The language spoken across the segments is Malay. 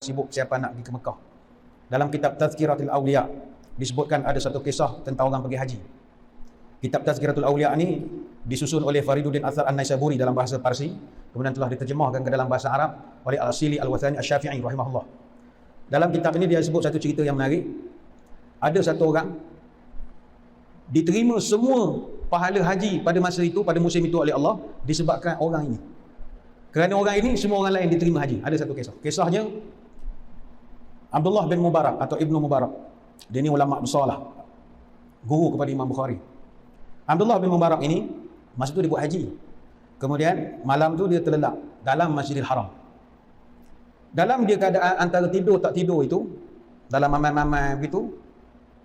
sibuk siapa nak pergi ke Mekah. Dalam kitab Tazkiratul Awliya disebutkan ada satu kisah tentang orang pergi haji. Kitab Tazkiratul Awliya ni disusun oleh Fariduddin Athar An-Naisaburi dalam bahasa Parsi, kemudian telah diterjemahkan ke dalam bahasa Arab oleh Al-Asili Al-Wathani Asy-Syafi'i rahimahullah. Dalam kitab ini dia sebut satu cerita yang menarik. Ada satu orang diterima semua pahala haji pada masa itu, pada musim itu oleh Allah disebabkan orang ini. Kerana orang ini semua orang lain diterima haji. Ada satu kisah. Kisahnya Abdullah bin Mubarak atau Ibnu Mubarak. Dia ni ulama besar lah, guru kepada Imam Bukhari. Abdullah bin Mubarak ini masa tu dia buat haji. Kemudian malam tu dia terlelap dalam Masjidil Haram. Dalam dia keadaan antara tidur tak tidur itu, dalam mamai-mamai begitu,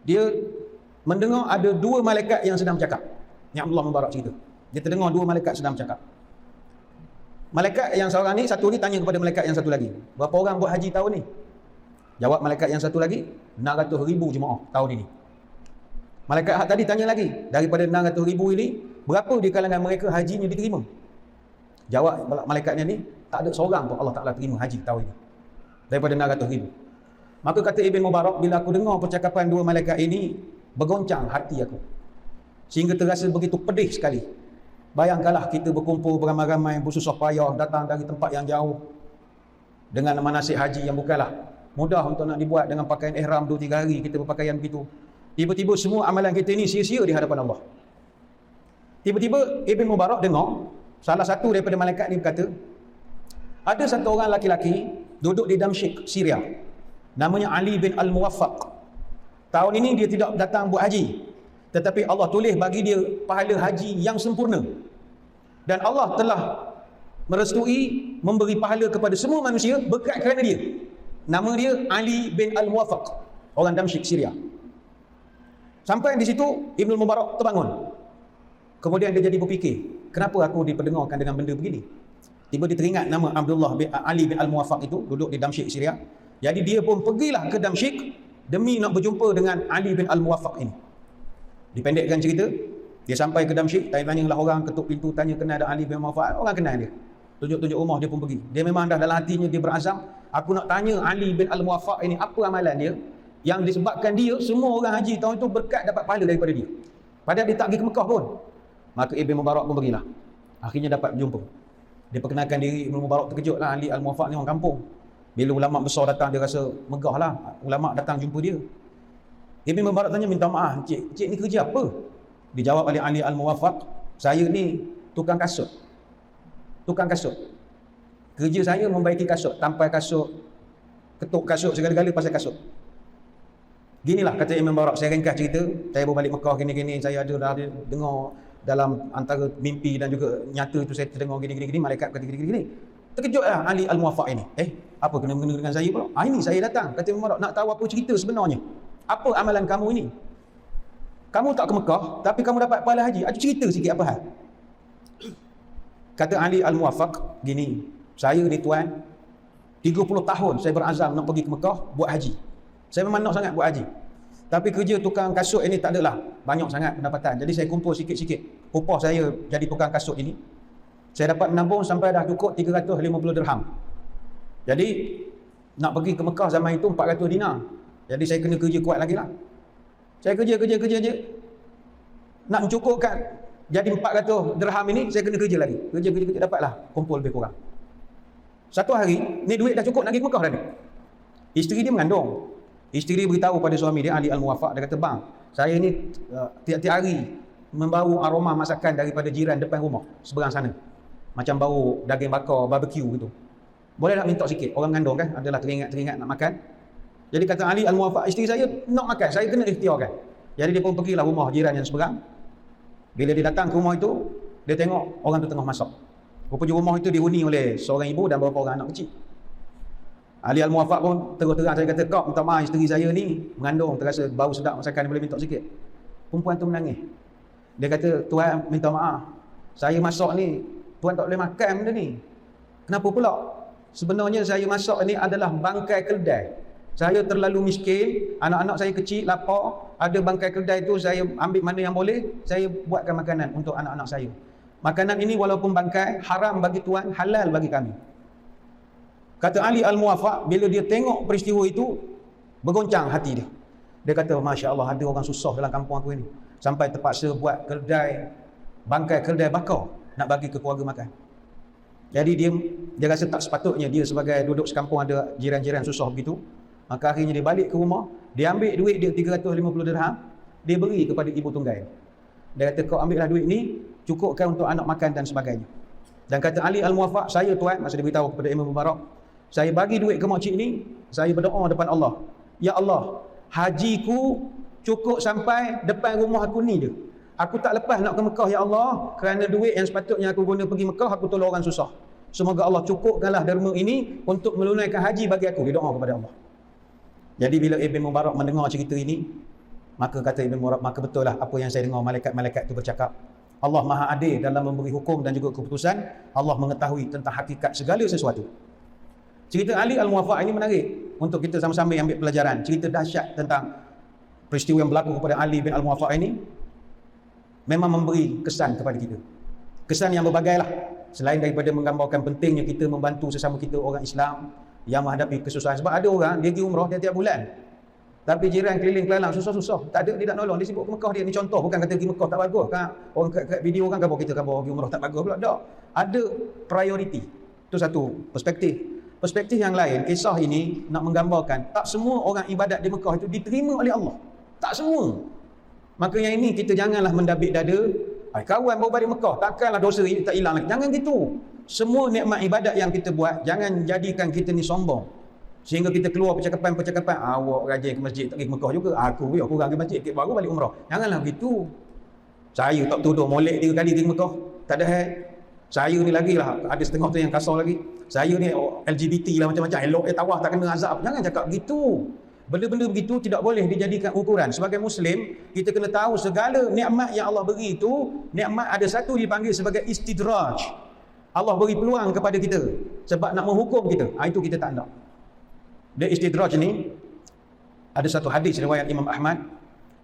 dia mendengar ada dua malaikat yang sedang bercakap. Yang Abdullah Mubarak cerita. Dia terdengar dua malaikat sedang bercakap. Malaikat yang seorang ni, satu ni tanya kepada malaikat yang satu lagi, berapa orang buat haji tahun ni? Jawab malaikat yang satu lagi, 600,000 jemaah tahun ini. Malaikat hak tadi tanya lagi, daripada 600,000 ini, berapa di kalangan mereka hajinya diterima? Jawab malaikatnya ni, tak ada seorang pun Allah Ta'ala terima haji tahun ini daripada 600,000. Maka kata Ibn Mubarak, bila aku dengar percakapan dua malaikat ini, bergoncang hati aku sehingga terasa begitu pedih sekali. Bayangkanlah kita berkumpul beramai-ramai, bersusah payah datang dari tempat yang jauh dengan manasik haji yang bukanlah mudah untuk nak dibuat, dengan pakaian ihram 2-3 hari kita berpakaian begitu. Tiba-tiba semua amalan kita ini sia-sia di hadapan Allah. Tiba-tiba Ibn Mubarak dengar salah satu daripada malaikat ni berkata, ada satu orang laki-laki duduk di Damsyik, Syria, namanya Ali bin Al-Muwaffaq. Tahun ini dia tidak datang buat haji, tetapi Allah tulis bagi dia pahala haji yang sempurna. Dan Allah telah merestui memberi pahala kepada semua manusia berkat kerana dia. Nama dia Ali bin Al-Muwaffaq, orang Damsyik, Syria. Sampai di situ Ibn Mubarak terbangun. Kemudian dia jadi berfikir, kenapa aku diperdengarkan dengan benda begini? Tiba dia teringat nama Abdullah bin Ali bin Al-Muwaffaq itu duduk di Damsyik, Syria. Jadi dia pun pergilah ke Damsyik demi nak berjumpa dengan Ali bin Al-Muwaffaq ini. Dipendekkan cerita, dia sampai ke Damsyik, tanya-tanyalah orang, ketuk pintu, tanya kenal ada Ali bin Al-Muwaffaq. Orang kenal dia. Tunjuk-tunjuk rumah, dia pun pergi. Dia memang dah dalam hatinya, dia berazam, aku nak tanya Ali bin Al-Muwaffaq ini apa amalan dia yang disebabkan dia semua orang haji tahun itu berkat dapat pahala daripada dia, padahal dia tak pergi ke Mekah pun. Maka Ibn Mubarak pun pergilah, akhirnya dapat berjumpa. Dia perkenalkan diri. Ibn Mubarak terkejut lah, Ali Al-Muwaffaq ni orang kampung. Bila ulama besar datang, dia rasa megah lah, ulama datang jumpa dia. Ibn Mubarak tanya, minta maaf, cik ni kerja apa? Dijawab oleh Ali Al-Muwaffaq, saya ni tukang kasut. Tukang kasut. Kerja saya membaiki kasut, tampal kasut, ketuk kasut, segala-gala pasal kasut. Ginilah kata Ibn Mubarak, saya ringkas cerita, saya baru balik Mekah gini-gini, saya dah dengar dalam antara mimpi dan juga nyata itu saya terdengar gini-gini, malaikat kata gini-gini. Terkejutlah Ali Al-Muwaffaq ini. Apa kena-kena dengan saya pula? Ini saya datang, kata Ibn Mubarak, nak tahu apa cerita sebenarnya. Apa amalan kamu ini? Kamu tak ke Mekah, tapi kamu dapat pahala haji. Ada cerita sikit apa hal? Kata Ali Al-Muwaffaq gini, saya ni tuan, 30 tahun saya berazam nak pergi ke Mekah buat haji. Saya memang nak sangat buat haji, tapi kerja tukang kasut ini tak adalah banyak sangat pendapatan. Jadi saya kumpul sikit-sikit, upah saya jadi tukang kasut ini, saya dapat menabung sampai dah cukup 350 dirham. Jadi nak pergi ke Mekah zaman itu 400 dinar. Jadi saya kena kerja kuat lagi lah. Saya kerja je nak mencukupkan jadi 400 dirham ini, saya kena kerja lagi. Kerja dapatlah kumpul lebih kurang. Satu hari, ni duit dah cukup nak pergi ke Mekah dah ni. Isteri dia mengandung. Isteri dia beritahu pada suami dia, Ali Al-Muwaffaq, dia kata, bang, saya ni tiap-tiap hari membau aroma masakan daripada jiran depan rumah, seberang sana. Macam bau daging bakar, barbecue gitu. Boleh tak minta sikit? Orang mengandung kan, adalah teringat nak makan. Jadi kata Ali Al-Muwaffaq, isteri saya nak makan, saya kena ikhtiarkan. Jadi dia pun pergilah rumah jiran yang seberang. Bila dia datang ke rumah itu, dia tengok orang tu tengah masak. Rupanya rumah itu dihuni oleh seorang ibu dan beberapa orang anak kecil. Ali Al-Muwaffaq pun terus-terang saya kata, kau minta maaf, isteri saya ni mengandung, terasa bau sedap masakan, boleh minta sikit. Perempuan tu menangis. Dia kata, tuan minta maaf, saya masak ni, tuan tak boleh makan benda ni. Kenapa pula? Sebenarnya saya masak ni adalah bangkai keldai. Saya terlalu miskin, anak-anak saya kecil, lapar, ada bangkai keldai tu, saya ambil mana yang boleh, saya buatkan makanan untuk anak-anak saya. Makanan ini walaupun bangkai, haram bagi tuan, halal bagi kami. Kata Ali Al-Muwaffaq, bila dia tengok peristiwa itu, bergoncang hati dia. Dia kata, Masya Allah, ada orang susah dalam kampung aku ini. Sampai terpaksa buat keldai, bangkai keldai bakar, nak bagi ke keluarga makan. Jadi dia rasa tak sepatutnya dia sebagai duduk sekampung ada jiran-jiran susah begitu. Maka akhirnya dia balik ke rumah, dia ambil duit dia 350 dirham, dia beri kepada ibu tunggai. Dia kata, kau ambillah duit ni, cukupkan untuk anak makan dan sebagainya. Dan kata Ali Al-Muwaffaq, saya tuan, masa dia beritahu kepada Imam Mubarak, saya bagi duit ke makcik ni, saya berdoa depan Allah, ya Allah, hajiku cukup sampai depan rumah aku ni je. Aku tak lepas nak ke Mekah, ya Allah, kerana duit yang sepatutnya aku guna pergi Mekah, aku tolong orang susah. Semoga Allah cukupkanlah derma ini untuk menunaikan haji bagi aku. Dia doa kepada Allah. Jadi bila Ibn Mubarak mendengar cerita ini, maka kata Ibn Mubarak, maka betul lah apa yang saya dengar malaikat-malaikat itu bercakap. Allah Maha Adil dalam memberi hukum dan juga keputusan. Allah mengetahui tentang hakikat segala sesuatu. Cerita Ali Al-Muwaffaq ini menarik untuk kita sama-sama ambil pelajaran. Cerita dahsyat tentang peristiwa yang berlaku kepada Ali bin Al-Muwaffaq ini memang memberi kesan kepada kita. Kesan yang berbagailah. Selain daripada menggambarkan pentingnya kita membantu sesama kita orang Islam yang menghadapi kesusahan. Sebab ada orang, dia pergi umrah tiap-tiap bulan. Tapi jiran keliling kelalang susah-susah. Tak ada, dia tak nolong. Dia sibuk ke Mekah dia. Ni contoh, bukan kata pergi Mekah tak bagus. Kan? Orang kat video kan kata kita kan pergi umrah tak bagus pula. Tak. Ada priority. Itu satu perspektif. Perspektif yang lain, kisah ini nak menggambarkan tak semua orang ibadat di Mekah itu diterima oleh Allah. Tak semua. Maka yang ini kita janganlah mendabik dada. Kawan baru balik Mekah, takkanlah dosa ini tak hilang lagi. Jangan gitu. Semua nikmat ibadat yang kita buat, jangan jadikan kita ni sombong. Sehingga kita keluar percakapan-percakapan, awak rajin ke masjid, tak pergi Mekah juga. Aku kurang ke masjid, baru balik umrah. Janganlah begitu. Saya tak tuduh molek 3 kali pergi Mekah. Tak ada hal. Saya ni lagi lah, ada setengah tu yang kasar lagi. Saya ni LGBT lah macam-macam. Elok tawah tak kena azab. Jangan cakap begitu. Benda-benda begitu tidak boleh dijadikan ukuran. Sebagai Muslim, kita kena tahu segala nikmat yang Allah beri itu, nikmat ada satu dipanggil sebagai istidraj. Allah beri peluang kepada kita sebab nak menghukum kita. Itu kita tak nak. Dia istidraj ni, ada satu hadis riwayat Imam Ahmad.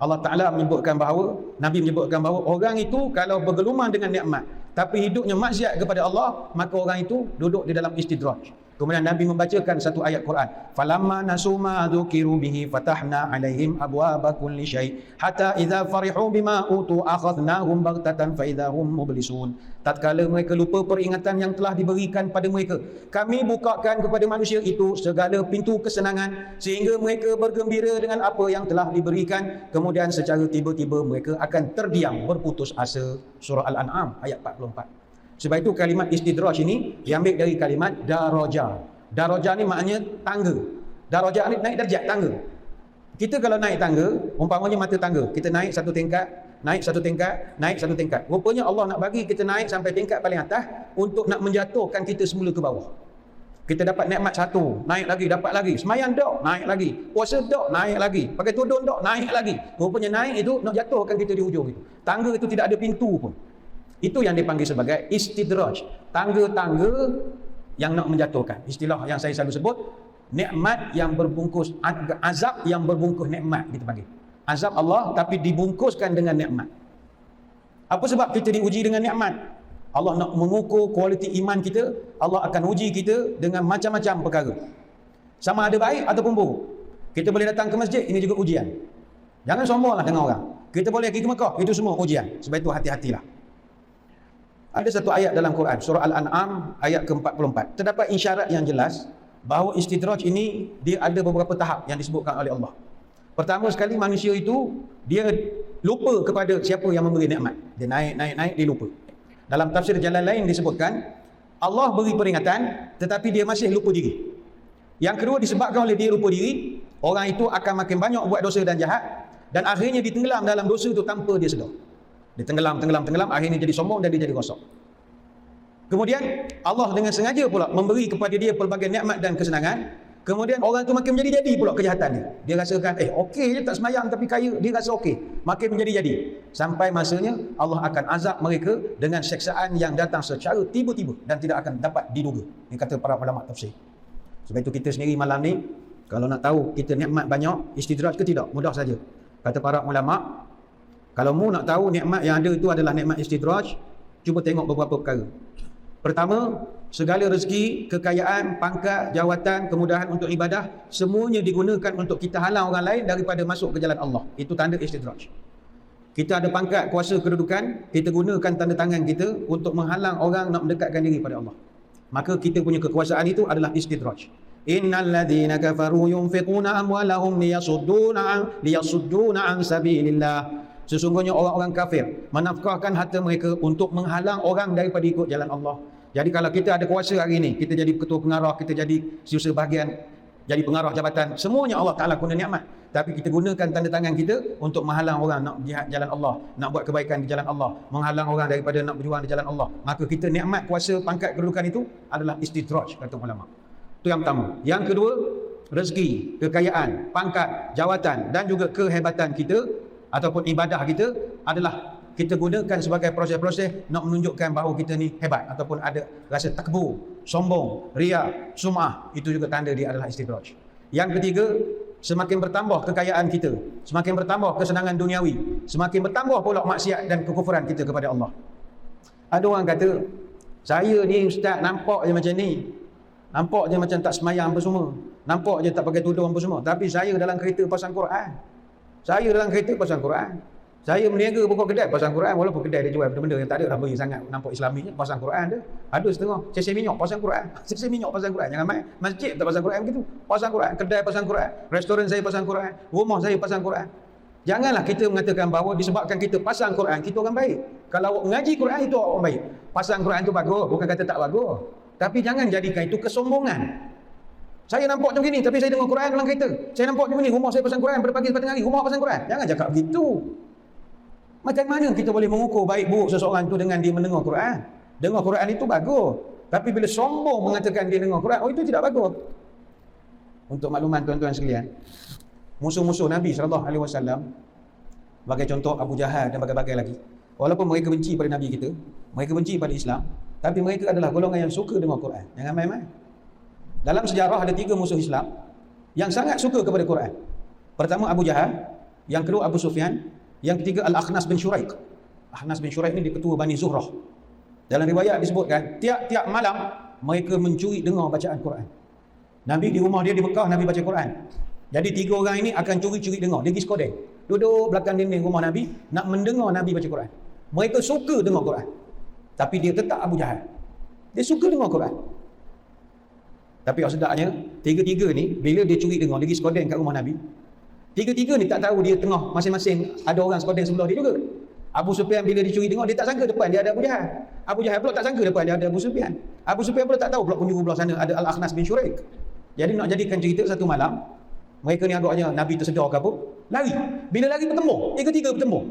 Allah Ta'ala menyebutkan bahawa, Nabi menyebutkan bahawa orang itu kalau bergelumang dengan nikmat, tapi hidupnya maksiat kepada Allah, maka orang itu duduk di dalam istidraj. Kemudian Nabi membacakan satu ayat Quran. Falamma nasu ma dzukiru bihi fatahna alaihim abwaaba kulli syai hatta idza farihu bima utu akhadnahum baghtatan fa idza hum mublisun. Tatkala mereka lupa peringatan yang telah diberikan pada mereka, kami bukakan kepada manusia itu segala pintu kesenangan sehingga mereka bergembira dengan apa yang telah diberikan. Kemudian secara tiba-tiba mereka akan terdiam, berputus asa. Surah Al-An'am ayat 44. Sebab itu kalimat istidraj ini diambil dari kalimat daraja. Daraja ni maknanya tangga. Daraja ni naik darjat, tangga. Kita kalau naik tangga, umpamanya mata tangga, kita naik satu tingkat, naik satu tingkat, naik satu tingkat. Rupanya Allah nak bagi kita naik sampai tingkat paling atas untuk nak menjatuhkan kita semula ke bawah. Kita dapat nikmat satu, naik lagi, dapat lagi. Semayang dok, naik lagi. Puasa dok, naik lagi. Pakai tudung dok, naik lagi. Rupanya naik itu nak jatuhkan kita di hujung itu. Tangga itu tidak ada pintu pun. Itu yang dipanggil sebagai istidraj. Tangga-tangga yang nak menjatuhkan. Istilah yang saya selalu sebut, nikmat yang berbungkus, azab yang berbungkus nikmat, kita panggil. Azab Allah tapi dibungkuskan dengan nikmat. Apa sebab kita diuji dengan nikmat? Allah nak mengukur kualiti iman kita. Allah akan uji kita dengan macam-macam perkara. Sama ada baik ataupun buruk. Kita boleh datang ke masjid, ini juga ujian. Jangan sombonglah dengan orang. Kita boleh pergi ke Mekah, itu semua ujian. Sebab itu hati-hatilah. Ada satu ayat dalam Quran, surah Al-An'am ayat ke-44. Terdapat isyarat yang jelas bahawa istidraj ini dia ada beberapa tahap yang disebutkan oleh Allah. Pertama sekali, manusia itu dia lupa kepada siapa yang memberi nikmat. Dia naik, dia lupa. Dalam tafsir jalan lain disebutkan Allah beri peringatan tetapi dia masih lupa diri. Yang kedua, disebabkan oleh dia lupa diri, orang itu akan makin banyak buat dosa dan jahat dan akhirnya ditenggelam dalam dosa itu tanpa dia sedar. Dia tenggelam, akhirnya jadi sombong dan dia jadi rosak. Kemudian Allah dengan sengaja pula memberi kepada dia pelbagai nikmat dan kesenangan. Kemudian orang tu makin menjadi-jadi pula kejahatan dia. Dia rasakan okey je tak semayang tapi kaya, dia rasa okey. Makin menjadi-jadi. Sampai masanya Allah akan azab mereka dengan seksaan yang datang secara tiba-tiba dan tidak akan dapat diduga. Ini kata para ulama tafsir. Sebab itu kita sendiri malam ni kalau nak tahu kita nikmat banyak, istidraj ke tidak, mudah saja. Kata para ulama, kalau mu nak tahu nikmat yang ada itu adalah nikmat istidraj, cuba tengok beberapa perkara. Pertama, segala rezeki, kekayaan, pangkat, jawatan, kemudahan untuk ibadah, semuanya digunakan untuk kita halang orang lain daripada masuk ke jalan Allah. Itu tanda istidraj. Kita ada pangkat, kuasa, kedudukan, kita gunakan tanda tangan kita untuk menghalang orang nak mendekatkan diri pada Allah. Maka kita punya kekuasaan itu adalah istidraj. Innal ladzina kafaru yunfiquna amwalahum liyasudduna an sabilillah. Sesungguhnya orang-orang kafir menafkahkan harta mereka untuk menghalang orang daripada ikut jalan Allah. Jadi kalau kita ada kuasa hari ini, kita jadi ketua pengarah, kita jadi setiausaha bahagian, jadi pengarah jabatan, semuanya Allah Ta'ala guna nikmat. Tapi kita gunakan tanda tangan kita untuk menghalang orang nak jihad jalan Allah, nak buat kebaikan di jalan Allah, menghalang orang daripada nak berjuang di jalan Allah. Maka kita nikmat, kuasa, pangkat, kedudukan itu adalah istidraj, kata ulama. Itu yang pertama. Yang kedua, rezeki, kekayaan, pangkat, jawatan dan juga kehebatan kita ataupun ibadah kita adalah kita gunakan sebagai proses-proses nak menunjukkan bahawa kita ni hebat ataupun ada rasa takbur, sombong, riya, sum'ah. Itu juga tanda dia adalah istidraj. Yang ketiga, semakin bertambah kekayaan kita, semakin bertambah kesenangan duniawi, semakin bertambah pula maksiat dan kekufuran kita kepada Allah. Ada orang kata, saya ni ustaz nampak je macam ni, nampak je macam tak semayang apa semua, nampak je tak pakai tudung apa semua, tapi saya dalam kereta pasang Quran. Saya dalam kereta pasang Quran. Saya meniaga buka kedai pasang Quran, walaupun kedai dia jual benda-benda yang tak ada bagi sangat nampak islaminya, pasang Quran dia. Ada setengah cc minyak pasang Quran. Cc minyak pasang Quran. Jangan main masjid tak pasang Quran begitu. Pasang Quran, kedai pasang Quran, restoran saya pasang Quran, rumah saya pasang Quran. Janganlah kita mengatakan bahawa disebabkan kita pasang Quran, kita orang baik. Kalau mengaji Quran itu orang baik. Pasang Quran itu bagus, bukan kata tak bagus. Tapi jangan jadikan itu kesombongan. Saya nampak macam gini, tapi saya dengar Quran dalam kereta. Saya nampak macam ni, rumah saya pasang Quran, pada pagi sampai tengah hari, rumah pasang Quran. Jangan cakap begitu. Macam mana kita boleh mengukur baik buruk seseorang itu dengan dia mendengar Quran? Dengar Quran itu bagus. Tapi bila sombong mengatakan dia dengar Quran, oh itu tidak bagus. Untuk makluman tuan-tuan sekalian, musuh-musuh Nabi SAW, sebagai contoh Abu Jahal dan berbagai lagi, walaupun mereka benci pada Nabi kita, mereka benci pada Islam, tapi mereka adalah golongan yang suka dengar Quran. Jangan main-main. Dalam sejarah ada 3 musuh Islam yang sangat suka kepada Quran. Pertama Abu Jahal, yang kedua Abu Sufyan, yang ketiga Al-Akhnas bin Syuraik. Akhnas bin Syuraik ni dia ketua Bani Zuhrah. Dalam riwayat disebutkan, tiap-tiap malam mereka mencuri dengar bacaan Quran. Nabi di rumah dia di Mekah, Nabi baca Quran. Jadi 3 orang ini akan curi-curi dengar. Dia pergi skodeng, duduk belakang dinding rumah Nabi, nak mendengar Nabi baca Quran. Mereka suka dengar Quran. Tapi dia tetap Abu Jahal. Dia suka dengar Quran. Tapi yang sedapnya, 3-3 ni, bila dia curi dengar, dia pergi skodeng kat rumah Nabi. 3-3 ni tak tahu dia tengah masing-masing ada orang skodeng sebelah dia juga. Abu Sufyan bila dia curi dengar, dia tak sangka depan dia ada Abu Jahal. Abu Jahal pula tak sangka depan dia ada Abu Sufyan. Abu Sufyan pula tak tahu pula penjuru belah sana ada Al-Akhnas bin Syuraik. Jadi nak jadikan cerita satu malam, mereka ni agaknya Nabi tersedar ke apa, lari. Bila lari bertembur, 3-3 bertembur.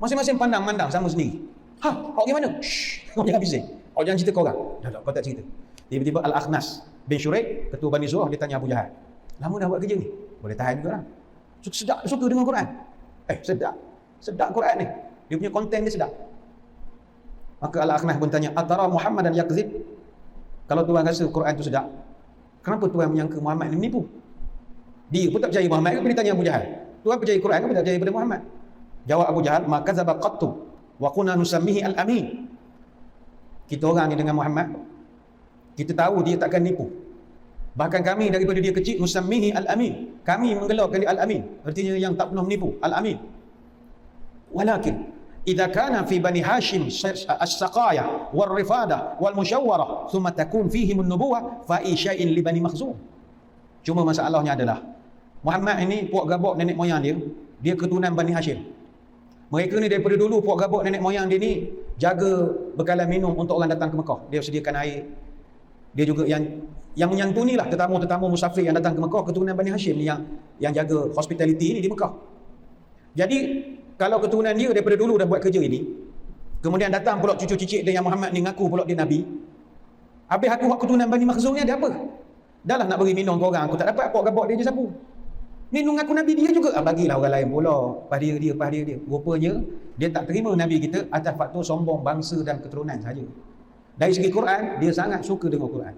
Masing-masing pandang-mandang sama sendiri. Awak gimana? Shh, kau jangan bising. Awak jangan cerita ke orang. Dah, kau tak cerita. Tiba-tiba Al-Akhnas bin Syuraik, ketua Bani Zuhrah, dia tanya Abu Jahal, lama dah buat kerja ni? Boleh tahan juga lah. Sedap, suka dengan Quran. Sedap Quran ni. Dia punya konten dia sedap. Maka Al-Akhnas pun tanya, atara Muhammadan yakzib? Kalau Tuhan rasa Quran tu sedap, kenapa Tuhan menyangka Muhammad ni menipu? Dia pun tak percaya Muhammad, dia tanya Abu Jahal, Tuhan percaya Quran ke tak percaya pada Muhammad? Jawab Abu Jahal, maka zaba qattu wa kunna nusammihi al-amin. Kita orang ni dengan Muhammad, kita tahu dia takkan nipu. Bahkan kami daripada dia kecil, nusammihi al-amin, kami menggelarkan dia al-amin, artinya yang tak pernah menipu, al-amin. Walakin idza kana fi bani Hashim as-saqaya wal-rifada wal-musyawwara thumma takun fihim an-nubuwah fa isha'in li bani Makhzum. Cuma masalahnya adalah Muhammad ini puak gabak nenek moyang dia, dia keturunan Bani Hashim. Mereka ni daripada dulu puak gabak nenek moyang dia ni jaga bekalan minum untuk orang datang ke Mekah. Dia sediakan air. Dia juga yang menyantuni lah tetamu-tetamu musafir yang datang ke Mekah, keturunan Bani Hashim ni yang jaga hospitality ni di Mekah. Jadi kalau keturunan dia daripada dulu dah buat kerja ini, kemudian datang pula cucu cicit dia yang Muhammad ni ngaku pula dia Nabi. Habis aku buat keturunan Bani Makhzum ni ada apa? Dah lah nak bagi minum ke orang, aku tak dapat, puak gabak dia je sapu. Ni ngaku Nabi dia juga, bagilah orang lain pula. Pas dia. Rupanya dia tak terima Nabi kita atas faktor sombong bangsa dan keturunan saja. Dari segi Quran, dia sangat suka dengar Quran.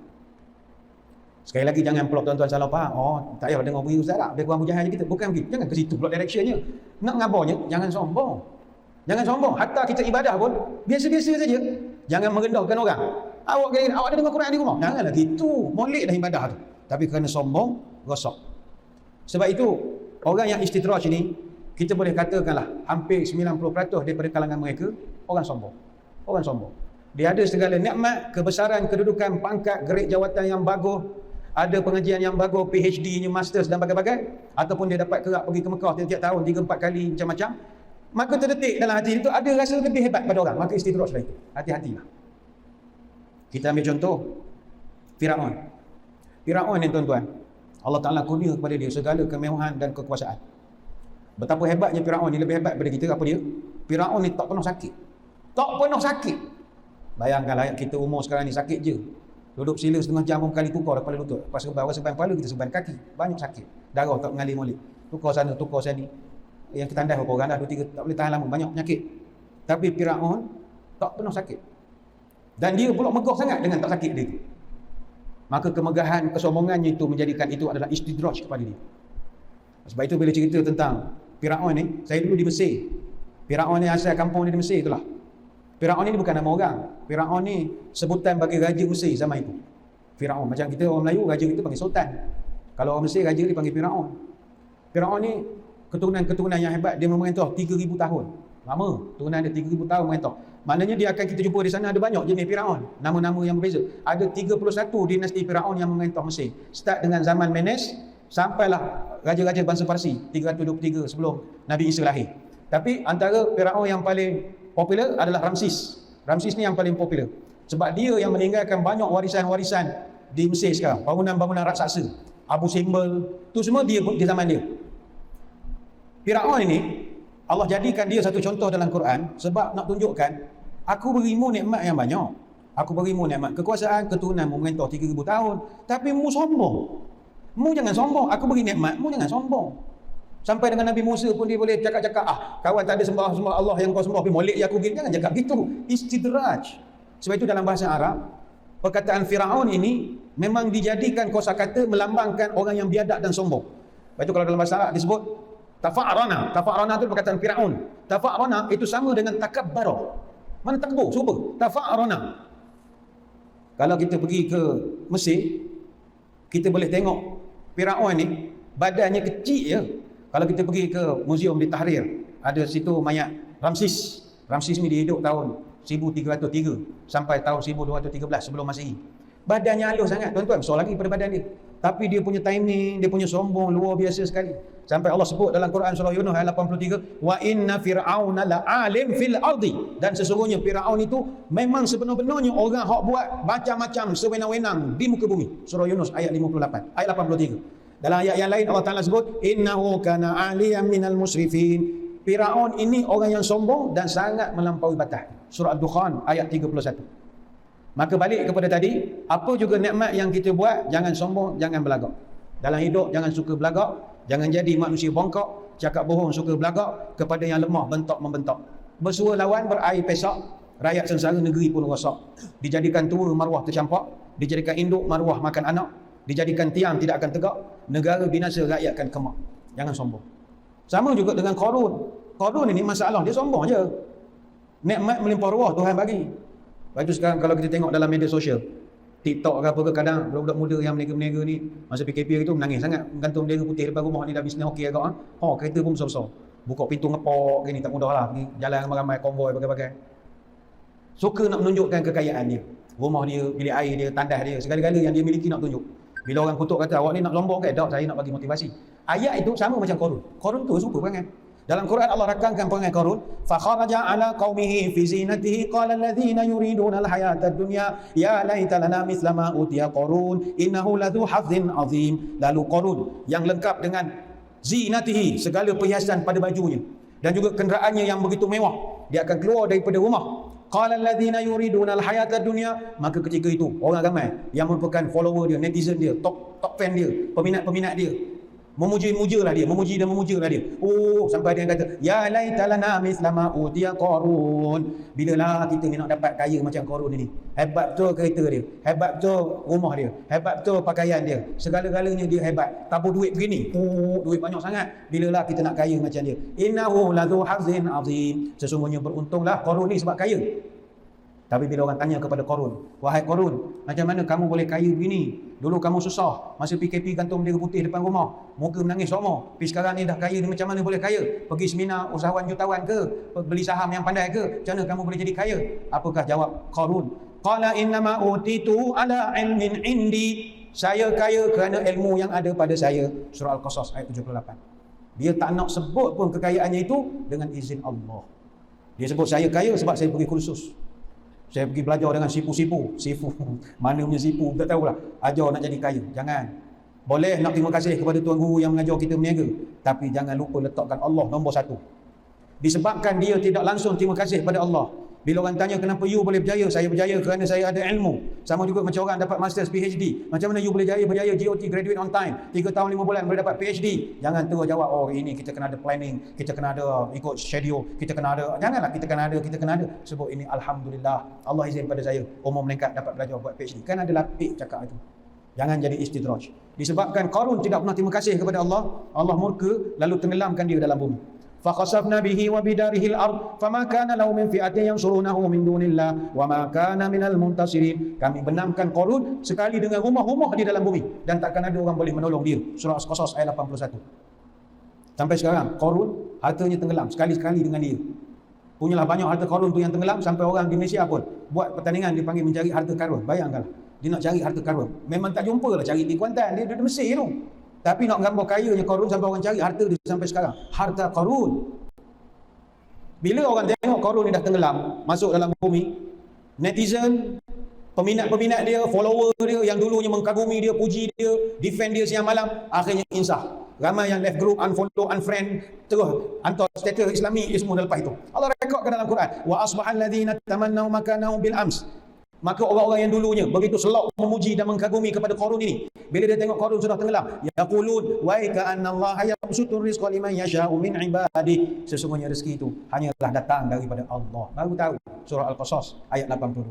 Sekali lagi jangan pula tuan-tuan salah faham. Oh, tak payah dengar bunyi ustaz lah, lebih kurang Abu Jahal je kita. Bukan begitu. Jangan ke situ pula directionnya. Nak ngabarnya, jangan sombong. Jangan sombong. Hatta kita ibadah pun biasa-biasa saja. Jangan merendahkan orang. Awak ada dengar Quran di rumah? Janganlah gitu. Molek dah ibadah tu. Tapi kerana sombong, rosak. Sebab itu, orang yang istidraj ni, kita boleh katakanlah hampir 90% daripada kalangan mereka orang sombong. Orang sombong. Dia ada segala nikmat, kebesaran, kedudukan, pangkat, gerik jawatan yang bagus, ada pengajian yang bagus, PhD-nya, masters dan bagai-bagai, ataupun dia dapat kerap pergi ke Mekah tiap-tiap tahun 3-4 kali macam-macam. Maka terdetik dalam hati itu ada rasa lebih hebat pada orang, maka istidraj lah itu. Hati-hatilah. Kita ambil contoh Firaun. Firaun ni tuan-tuan, Allah Ta'ala kurnia kepada dia segala kemewahan dan kekuasaan. Betapa hebatnya Firaun ni, lebih hebat daripada kita. Apa dia? Firaun ni tak pernah sakit. Tak pernah sakit. Bayangkanlah kita umur sekarang ni sakit je. Duduk sila setengah jam kali tukar kepala lutut. Lepas seban kepala kita seban kaki. Banyak sakit. Darah tak mengalir molek. Tukar sana, tukar sini. Yang kita tandai berapa orang dah 2-3 tak boleh tahan lama. Banyak penyakit. Tapi Firaun tak pernah sakit. Dan dia pula megah sangat dengan tak sakit dia itu. Maka kemegahan, kesombongannya itu menjadikan itu adalah istidraj kepada dia. Sebab itu bila cerita tentang Firaun ni, saya dulu di Mesir. Firaun ni asal kampung dia di Mesir itulah. Firaun ni bukan nama orang. Firaun ni sebutan bagi raja Mesir zaman itu. Firaun. Macam kita orang Melayu, raja kita panggil sultan. Kalau orang Mesir, raja dia panggil Firaun. Firaun ni keturunan yang hebat. Dia memerintah 3,000 tahun. Lama. Keturunan dia 3,000 tahun memerintah. Maknanya dia akan kita jumpa di sana ada banyak jenis Firaun. Nama-nama yang berbeza. Ada 31 dinasti Firaun yang memerintah Mesir. Start dengan zaman Menes, sampailah raja-raja bangsa Parsi 323 sebelum Nabi Isa lahir. Tapi antara Firaun yang paling popular adalah Ramses. Ramses ni yang paling popular. Sebab dia yang meninggalkan banyak warisan-warisan di Mesir sekarang. Bangunan-bangunan raksasa. Abu Simbel. Tu semua dia di zaman dia. Firaun ini, Allah jadikan dia satu contoh dalam Quran sebab nak tunjukkan, aku berimu nikmat yang banyak. Aku berimu nikmat kekuasaan, keturunan memerintah 3,000 tahun. Tapi mu sombong. Mu jangan sombong. Aku beri nikmat, mu jangan sombong. Sampai dengan Nabi Musa pun dia boleh cakap-cakap, kawan tak ada sembah Allah yang kau sembah, tapi molek je aku gini. Jangan cakap gitu. Istidraj. Sebab itu dalam bahasa Arab, perkataan Firaun ini memang dijadikan kosakata melambangkan orang yang biadab dan sombong. Sebab itu kalau dalam bahasa Arab disebut tafa'rana. Tafa'rana itu perkataan Firaun. Tafa'rana itu sama dengan takabbara. Mana takbur? Cuba. Tafa'rana. Kalau kita pergi ke Mesir, kita boleh tengok Firaun ni badannya kecil je. Kalau kita pergi ke muzium di Tahrir, ada situ mayat Ramses. Ramses ni dia hidup tahun 1303 sampai tahun 1213 sebelum Masihi. Badannya halus sangat, tuan-tuan, besar lagi pada badan dia. Tapi dia punya timing, dia punya sombong luar biasa sekali. Sampai Allah sebut dalam Quran surah Yunus ayat 83, wa inna fir'auna la'alim fil ardi. Dan sesungguhnya Firaun itu memang sebenar-benarnya orang hak buat macam-macam sewenang-wenang di muka bumi. Surah Yunus ayat 58, ayat 83. Dalam ayat yang lain Allah Ta'ala sebut, innahu kana aliyan minal musrifin. Firaun ini orang yang sombong dan sangat melampaui batas. Surah Ad-Dukhan ayat 31. Maka balik kepada tadi, apa juga nikmat yang kita buat, jangan sombong, jangan belagak. Dalam hidup jangan suka belagak, jangan jadi manusia bongkok, cakap bohong, suka belagak, kepada yang lemah bentak membentak. Bersua lawan berair pesak, rakyat sengsara negeri pun rosak. Dijadikan tua maruah tercampak, dijadikan induk maruah makan anak, dijadikan tiang tidak akan tegak, negara binasa rakyat akan kemak. Jangan sombong. Sama juga dengan Qarun. Qarun ini masalah dia sombong je. Nikmat melimpah ruah Tuhan bagi. Lepas itu sekarang kalau kita tengok dalam media sosial, TikTok ke apa ke, kadang budak-budak muda yang berniaga-berniaga ni masa PKP itu menangis sangat, gantung bendera putih depan rumah ni dah bisnes okey agak. Kereta pun besar-besar. Buka pintu ngepok gini tak mudah lah. Pergi jalan ramai-ramai konvoi bagai-bagai. Suka nak menunjukkan kekayaan dia. Rumah dia, bilik air dia, tandas dia, segala-gala yang dia miliki nak tunjuk. Bila orang kutuk kata awak ni nak sombong ke? Tak, saya nak bagi motivasi. Ayat itu sama macam Qarun. Qarun tu suka perangai. Dalam Quran Allah rakamkan perangai Qarun, fa kharaja ala qaumihi fi zinatihi qala alladhina yuriduna alhayata ad-dunya ya laita lana mithla ma utiya Qarun innahu ladhu hazzin azim. Lalu Qarun yang lengkap dengan zinatihi, segala perhiasan pada bajunya dan juga kenderaannya yang begitu mewah, dia akan keluar daripada rumah. Qala alladhina yuriduna alhayata ad-dunya, maka ketika itu orang ramai yang merupakan follower dia, netizen dia, top fan dia, peminat-peminat dia, memuji-mujalah dia, memuji dan memujalah dia. Sampai dia kata, ya laita lana mithla ma utiya Qarun. Bilalah kita ni nak dapat kaya macam Qarun ini. Hebat betul kereta dia, hebat betul rumah dia, hebat betul pakaian dia, segala-galanya dia hebat. Tabur duit begini, duit banyak sangat. Bilalah kita nak kaya macam dia. Innahu ladzu hazzin azim. Sesungguhnya beruntunglah Qarun ni sebab kaya. Tapi bila orang tanya kepada Qarun, wahai Qarun, macam mana kamu boleh kaya begini? Dulu kamu susah, masa PKP gantung bendera putih depan rumah, muka menangis semua. Tapi sekarang ni dah kaya, ni macam mana boleh kaya? Pergi seminar usahawan jutawan ke? Beli saham yang pandai ke? Macam mana kamu boleh jadi kaya? Apakah jawab Qarun? Qala innama utitu ala ilmin indi. Saya kaya kerana ilmu yang ada pada saya. Surah Al-Qasas ayat 78. Dia tak nak sebut pun kekayaannya itu dengan izin Allah. Dia sebut saya kaya sebab saya pergi kursus. Saya pergi belajar dengan sipu-sipu. Sifu, mana punya sipu, tak tahulah. Ajar nak jadi kaya. Jangan. Boleh nak terima kasih kepada tuan guru yang mengajar kita berniaga. Tapi jangan lupa letakkan Allah nombor satu. Disebabkan dia tidak langsung terima kasih kepada Allah. Bila orang tanya kenapa you boleh berjaya, saya berjaya kerana saya ada ilmu. Sama juga macam orang dapat masters PhD. Macam mana you boleh berjaya GOT, graduate on time, 3 tahun 5 bulan boleh dapat PhD. Jangan terus jawab, oh ini kita kena ada planning, kita kena ada ikut schedule, kita kena ada. Janganlah kita kena ada. Sebut ini Alhamdulillah, Allah izin pada saya, umur meningkat dapat belajar buat PhD. Kan ada lapik cakap itu. Jangan jadi istidraj. Disebabkan Qarun tidak pernah terima kasih kepada Allah, Allah murka lalu tenggelamkan dia dalam bumi. فَخَسَفْنَا بِهِ وَبِدَارِهِ الْأَرْضِ فَمَا كَانَ لَهُ مِنْ فِئَةٍ يَنْصُرُونَهُ مِنْ دُونِ اللَّهِ وَمَا كَانَ مِنَ الْمُنْتَصِرِينَ. Kami benamkan Qarun sekali dengan rumah-rumah di dalam bumi dan takkan ada orang boleh menolong dia. Surah Al-Qasas ayat 81. Sampai sekarang Qarun hartanya tenggelam sekali-sekali dengan dia. Punyalah banyak harta Qarun tu yang tenggelam sampai orang di Malaysia pun buat pertandingan dipanggil mencari harta karun. Bayangkanlah, dia nak cari harta karun. Memang tak jumpa lah cari di Kuantan, dia di Mesir tu. Tapi nak gambar kayanya Qarun sampai orang cari harta dia sampai sekarang. Harta Qarun. Bila orang tengok Qarun ni dah tenggelam, masuk dalam bumi, netizen, peminat-peminat dia, follower dia yang dulunya mengkagumi dia, puji dia, defend dia siang malam, akhirnya insaf. Ramai yang left group, unfollow, unfriend, terus hantar status Islami, semua dah lepas itu. Allah rekodkan dalam Quran, wa asbahal ladzina tamannau makanahu bil ams. Maka orang-orang yang dulunya begitu selok memuji dan mengkagumi kepada Qarun ini, bila dia tengok Qarun sudah tenggelam, yaqulun wa ka'anna Allah yabsutur rizqa liman yasha'u min ibadihi. Sesungguhnya rezeki itu hanyalah datang daripada Allah. Baru tahu. Surah Al-Qasas ayat 82.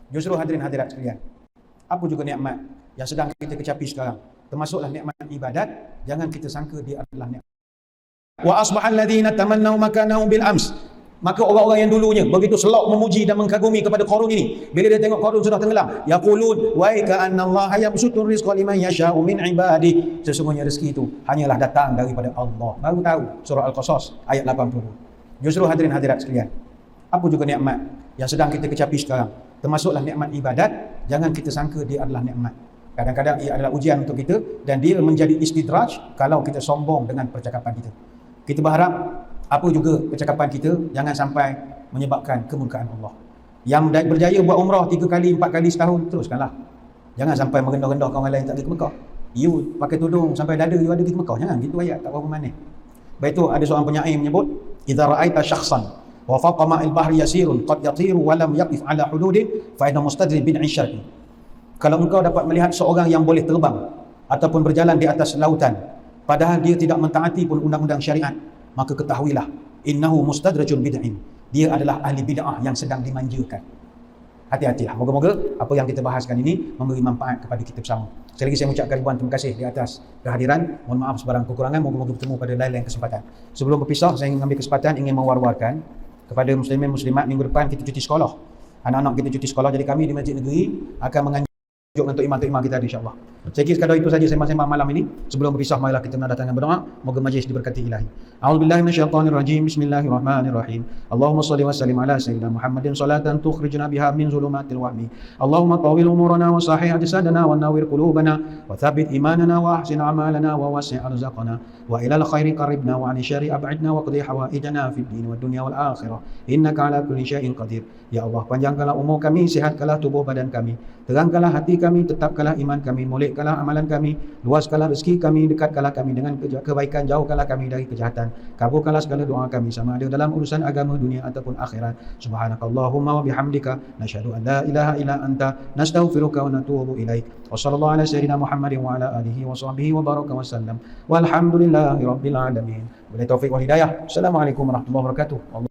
Justru hadirin hadirat sekalian, apa juga nikmat yang sedang kita kecapi sekarang, termasuklah nikmat ibadat, jangan kita sangka dia adalah nikmat. Wa asbahal ladzina tamannau makanahu bil ams. Maka orang-orang yang dulunya begitu selok memuji dan mengkagumi kepada Qarun ini, bila dia tengok Qarun sudah tenggelam, yaqulun wa ka'anna Allah yabsutur rizqa liman yasha'u min ibadihi. Sesungguhnya rezeki itu hanyalah datang daripada Allah. Baru tahu. Surah Al-Qasas ayat 80. Justru hadirin hadirat sekalian, apa juga nikmat yang sedang kita kecapi sekarang, termasuklah nikmat ibadat, jangan kita sangka dia adalah nikmat. Kadang-kadang ia adalah ujian untuk kita dan dia menjadi istidraj kalau kita sombong dengan percakapan kita. Kita berharap apa juga percakapan kita jangan sampai menyebabkan kemurkaan Allah. Yang berjaya buat umrah 3 kali, 4 kali setahun, teruskanlah. Jangan sampai merendah-rendahkan orang lain tak pergi ke Mekah. You pakai tudung sampai dada you ada pergi ke Mekah. Jangan gitu ayat, tak berapa manis. Baik tu ada seorang penyair menyebut, idza ra'aita syakhsan wa fawqa ma'il bahri yasirun qad yatiru wa lam yaqif ala hududin fa inna mustadrin bin isyarqi. Kalau engkau dapat melihat seorang yang boleh terbang ataupun berjalan di atas lautan padahal dia tidak mentaati pun undang-undang syariat, maka ketahuilah innahu mustadrajun bid'in. Dia adalah ahli bid'ah yang sedang dimanjakan. Hati-hatilah. Moga-moga apa yang kita bahaskan ini memberi manfaat kepada kita bersama. Sekali lagi saya mengucapkan ribuan terima kasih di atas kehadiran. Mohon maaf sebarang kekurangan. Moga-moga bertemu pada lain-lain kesempatan. Sebelum berpisah, saya ingin mengambil kesempatan ingin mewar-warkan kepada muslimin muslimat, minggu depan kita cuti sekolah. Anak-anak kita cuti sekolah, jadi kami di Masjid Negeri akan menganjurkan untuk imam-imam kita insya-Allah. Saya kira sekadar itu saja sembang-sembang malam ini. Sebelum berpisah, marilah kita menandatangani berdoa. Moga majlis diberkati Ilahi. A'udzubillahi minasyaitonir rajim. Bismillahirrahmanirrahim. Allahumma shalli wa sallim ala sayyidina Muhammadin salatan tukhrijuna biha min zulumatil wahmi. Allahumma tawwil umurana wa sahih ajsadana wa nawwir qulubana wa thabbit imanana wa ahsin a'malana wa wasi' arzaqana wa ilal khairi qaribna wa 'ani syarri ab'idna wa qdi hawaijana fid din wad dunya wal akhirah. Innaka 'ala kulli syai'in qadir. Ya Allah, panjangkanlah umur kami, sihatkanlah tubuh badan kami, terangkanlah hati kami, tetapkanlah iman kami, molekkanlah amalan kami, luaskanlah rezeki kami, dekatkanlah kami dengan kebaikan, jauhkanlah kami dari kejahatan, kabulkanlah segala doa kami sama ada dalam urusan agama dunia ataupun akhirat. Subhanakallahumma wa bihamdika nasyhadu an la ilaha illa anta nastaghfiruka wa natubu ilaik. Wa sallallahu ala sayyidina Muhammadin wa ala alihi wa sahbihi wa baraka wa sallam. Walhamdulillahi rabbil alamin. Wabillahi taufiq wal hidayah. Assalamualaikum warahmatullahi wabarakatuh.